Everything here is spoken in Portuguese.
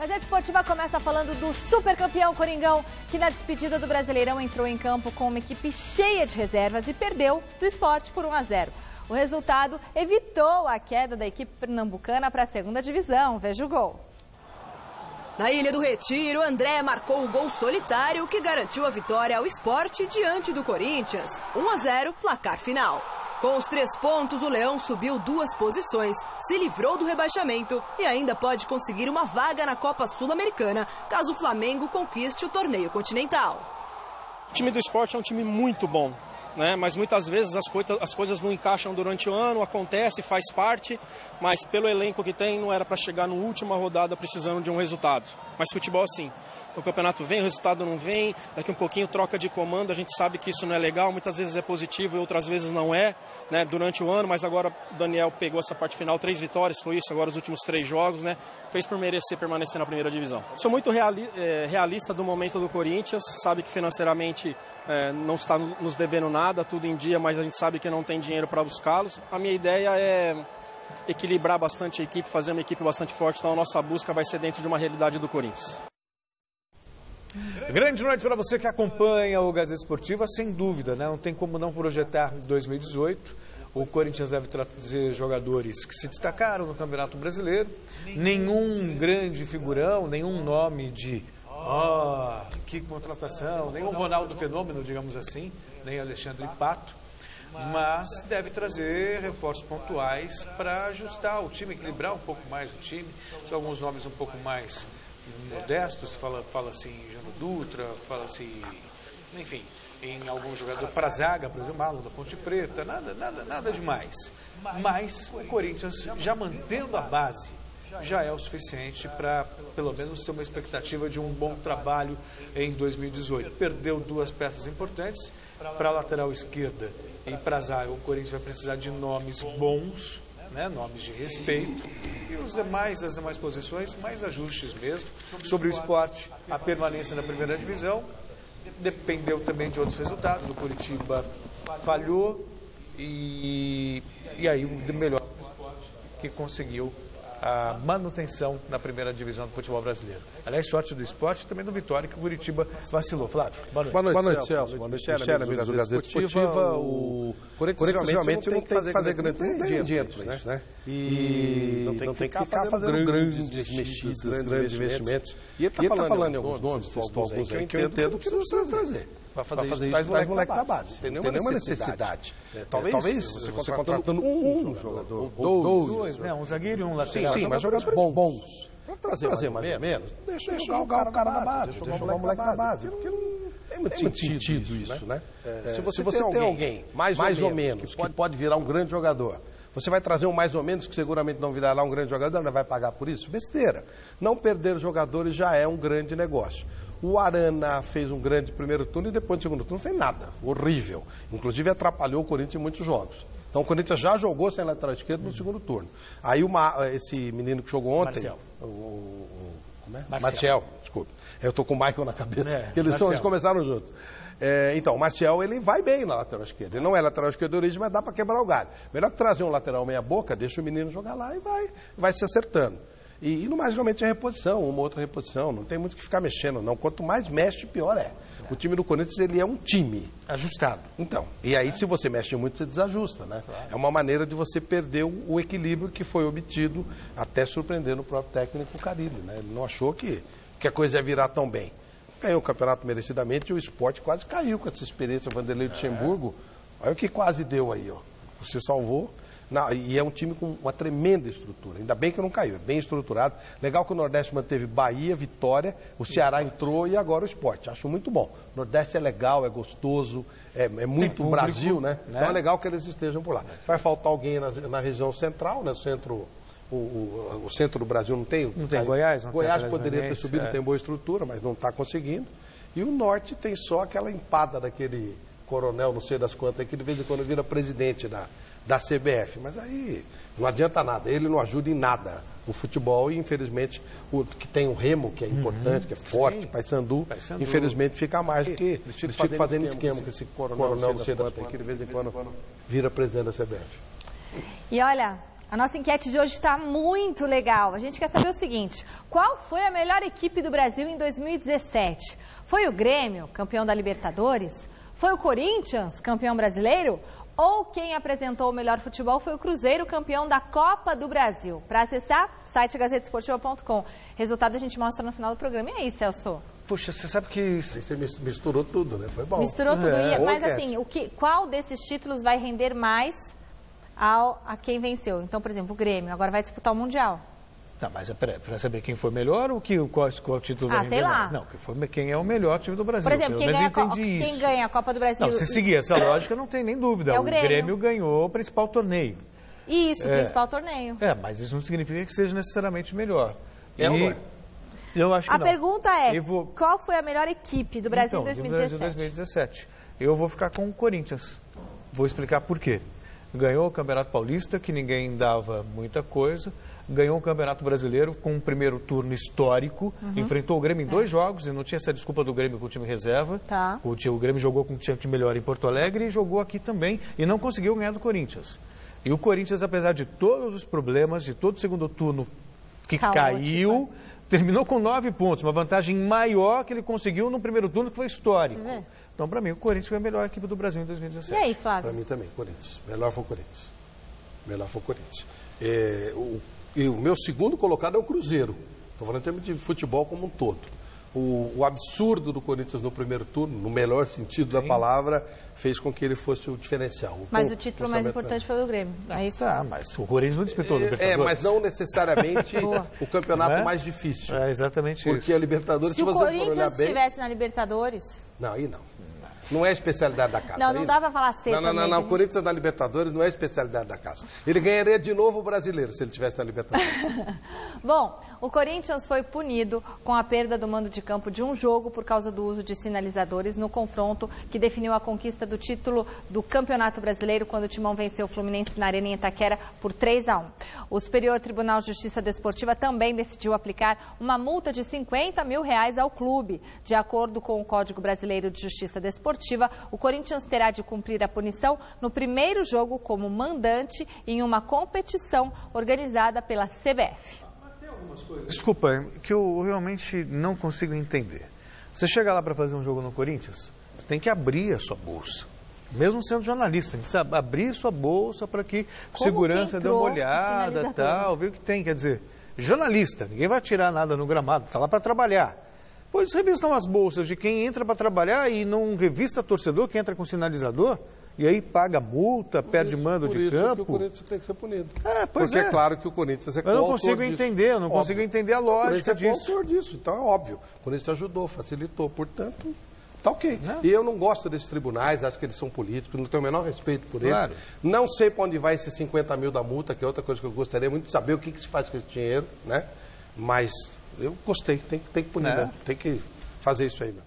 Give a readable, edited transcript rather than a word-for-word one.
Gazeta Esportiva começa falando do supercampeão Coringão, que na despedida do Brasileirão entrou em campo com uma equipe cheia de reservas e perdeu do Sport por 1-0. O resultado evitou a queda da equipe pernambucana para a segunda divisão. Veja o gol. Na Ilha do Retiro, André marcou o gol solitário que garantiu a vitória ao Sport diante do Corinthians. 1-0, placar final. Com os 3 pontos, o Leão subiu 2 posições, se livrou do rebaixamento e ainda pode conseguir uma vaga na Copa Sul-Americana, caso o Flamengo conquiste o torneio continental. O time do Sport é um time muito bom, né? Mas muitas vezes as coisas não encaixam durante o ano, acontece, faz parte, mas pelo elenco que tem, não era para chegar na última rodada precisando de um resultado. Mas futebol é assim. Então, o campeonato vem, o resultado não vem, daqui um pouquinho troca de comando, a gente sabe que isso não é legal, muitas vezes é positivo e outras vezes não é, né, durante o ano, mas agora o Daniel pegou essa parte final, 3 vitórias, foi isso, agora os últimos 3 jogos, né, fez por merecer permanecer na primeira divisão. Sou muito realista do momento do Corinthians, sabe que financeiramente não está nos devendo nada, tudo em dia, mas a gente sabe que não tem dinheiro para buscá-los. A minha ideia é equilibrar bastante a equipe, fazer uma equipe bastante forte, então a nossa busca vai ser dentro de uma realidade do Corinthians. Grande noite para você que acompanha o Gazeta Esportiva, sem dúvida, né? Não tem como não projetar 2018. O Corinthians deve trazer jogadores que se destacaram no Campeonato Brasileiro. Nenhum grande figurão, nenhum nome de que contratação, nenhum Ronaldo Fenômeno, digamos assim, nem Alexandre Pato. Mas deve trazer reforços pontuais para ajustar o time, equilibrar um pouco mais o time. São alguns nomes um pouco mais modestos, fala-se em Jano Dutra, fala-se, enfim, em algum jogador para a zaga, por exemplo, Marlon da Ponte Preta, nada demais. Mas o Corinthians, já mantendo a base, já é o suficiente para, pelo menos, ter uma expectativa de um bom trabalho em 2018. Perdeu 2 peças importantes, para a lateral esquerda e para a zaga, o Corinthians vai precisar de nomes bons, né, nomes de respeito, e as demais posições, mais ajustes mesmo. Sobre o Sport, a permanência na primeira divisão dependeu também de outros resultados. O Curitiba falhou e aí o melhor que conseguiu a manutenção na primeira divisão do futebol brasileiro. Aliás, sorte do Sport e também do Vitória, que o Curitiba vacilou. Flávio, boa noite. Boa noite, Celso. Boa noite, Michele, amigos do Gazeta Esportiva. O Corinthians realmente não tem que fazer grande dinheiro para isso, né? E não tem que ficar fazendo grandes investimentos. E ele está falando em alguns nomes, alguns aí, que eu entendo que não precisa trazer. Para fazer isso, traz moleque da base. Tem nenhuma necessidade. Talvez você contratando um jogador, ou 2. Um zagueiro e um lateral. Sim, mas jogadores bons. Para trazer mais ou menos, deixa jogar o cara na base, deixa jogar o moleque na base. Porque não tem muito sentido isso, né? Se você tem alguém, mais ou menos, que pode virar um grande jogador, você vai trazer um mais ou menos que seguramente não virará um grande jogador, não vai pagar por isso? Besteira. Não perder jogadores já é um grande negócio. O Arana fez um grande primeiro turno e depois do segundo turno não fez nada. Horrível. Inclusive atrapalhou o Corinthians em muitos jogos. Então o Corinthians já jogou sem lateral esquerdo no segundo turno. Aí esse menino que jogou ontem... Marcel. Como é? Marcel, desculpa. Eu estou com o Michael na cabeça. Eles começaram juntos. Então, o Marcel, ele vai bem na lateral esquerda. Ele não é lateral esquerdo de origem, mas dá para quebrar o galho. Melhor que trazer um lateral meia boca, deixa o menino jogar lá e vai se acertando. E no mais, realmente, é reposição, uma outra reposição. Não tem muito que ficar mexendo, não. Quanto mais mexe, pior é. O time do Corinthians, ele é um time. Ajustado. Então, e aí, se você mexe muito, você desajusta, né? Claro. É uma maneira de você perder o equilíbrio que foi obtido, até surpreendendo o próprio técnico Carille, né? Ele não achou que a coisa ia virar tão bem. Ganhou o campeonato merecidamente e o Sport quase caiu com essa experiência. Vanderlei Luxemburgo, olha o que quase deu aí, ó. Você salvou. E é um time com uma tremenda estrutura. Ainda bem que não caiu, é bem estruturado. Legal que o Nordeste manteve Bahia, Vitória, o Ceará entrou e agora o Sport. Acho muito bom. O Nordeste é legal, é gostoso, é muito público, Brasil, né? Então é legal que eles estejam por lá. Vai faltar alguém na região central, né? O centro do Brasil não tem. Não tem Goiás. Goiás poderia ter subido, tem boa estrutura, mas não está conseguindo. E o Norte tem só aquela empada daquele coronel, não sei das quantas, que de vez em quando vira presidente da CBF, mas aí não adianta nada, ele não ajuda em nada o futebol e infelizmente o que tem o Remo, que é importante, que é forte, Paysandu, infelizmente fica mais do que eles ficam fazendo esquema com esse coronel não sei das quantas, que de vez em quando vira presidente da CBF. E olha, A nossa enquete de hoje está muito legal. A gente quer saber o seguinte: qual foi a melhor equipe do Brasil em 2017? Foi o Grêmio, campeão da Libertadores? Foi o Corinthians, campeão brasileiro? Ou quem apresentou o melhor futebol foi o Cruzeiro, campeão da Copa do Brasil? Para acessar, site gazetesportiva.com. Resultado a gente mostra no final do programa. E aí, Celso? Poxa, você sabe que... Você misturou tudo, né? Foi bom. Misturou tudo. Mas assim, qual desses títulos vai render mais a quem venceu? Então, por exemplo, o Grêmio agora vai disputar o Mundial. Tá, mas para saber quem foi melhor ou qual título vai render sei lá. mais? Não, quem é o melhor time do Brasil. Por exemplo, quem ganha a Copa do Brasil... Não, se seguir essa lógica, não tem nem dúvida. É o Grêmio ganhou o principal torneio. Isso, o principal torneio. Mas isso não significa que seja necessariamente melhor. Eu acho que a pergunta é, qual foi a melhor equipe do Brasil em 2017? Do Brasil 2017. Eu vou ficar com o Corinthians. Vou explicar por quê. Ganhou o Campeonato Paulista, que ninguém dava muita coisa. Ganhou o Campeonato Brasileiro com um primeiro turno histórico. Enfrentou o Grêmio em 2 jogos e não tinha essa desculpa do Grêmio com o time reserva. Tá. O Grêmio jogou com um time melhor em Porto Alegre e jogou aqui também e não conseguiu ganhar do Corinthians. E o Corinthians, apesar de todos os problemas, de todo o segundo turno que caiu, terminou com 9 pontos. Uma vantagem maior que ele conseguiu no primeiro turno, que foi histórico. Então, para mim, o Corinthians foi a melhor equipe do Brasil em 2017. E aí, Flávio? Para mim também, Corinthians. Melhor foi o Corinthians. E o meu segundo colocado é o Cruzeiro. Estou falando em termos de futebol como um todo. O absurdo do Corinthians no primeiro turno, no melhor sentido da palavra, fez com que ele fosse o diferencial. Mas o título mais importante foi o do Grêmio. É isso? Mas o Corinthians não disputou o Libertadores. Mas não necessariamente o campeonato mais difícil. É exatamente porque isso. A Libertadores, se o Corinthians estivesse na Libertadores... Não, aí não. Não é especialidade da casa. Não dá para falar cedo. Não. O Corinthians na Libertadores não é especialidade da casa. Ele ganharia de novo o brasileiro se ele estivesse na Libertadores. Bom, o Corinthians foi punido com a perda do mando de campo de um jogo por causa do uso de sinalizadores no confronto que definiu a conquista do título do Campeonato Brasileiro quando o Timão venceu o Fluminense na Arena em Itaquera por 3-1. O Superior Tribunal de Justiça Desportiva também decidiu aplicar uma multa de R$50 mil ao clube. De acordo com o Código Brasileiro de Justiça Desportiva, o Corinthians terá de cumprir a punição no primeiro jogo como mandante em uma competição organizada pela CBF. Desculpa, que eu realmente não consigo entender. Você chega lá para fazer um jogo no Corinthians, você tem que abrir a sua bolsa. Mesmo sendo jornalista, tem que abrir sua bolsa para que segurança dê uma olhada, tal, ver o que tem. Quer dizer, jornalista, ninguém vai tirar nada no gramado, está lá para trabalhar. Pois revistam as bolsas de quem entra para trabalhar e não revista torcedor que entra com sinalizador e aí paga multa, perde mando de campo. O Corinthians tem que ser punido. Porque é claro que o Corinthians é coautor disso. Eu não consigo entender, eu não consigo entender a lógica disso. O Corinthians é coautor disso, então é óbvio. O Corinthians ajudou, facilitou, portanto, tá ok. E eu não gosto desses tribunais, acho que eles são políticos, não tenho o menor respeito por eles. Não sei para onde vai esses 50 mil da multa, que é outra coisa que eu gostaria muito de saber o que se faz com esse dinheiro, né? Mas... eu gostei, tem que punir, tem que fazer isso aí, meu.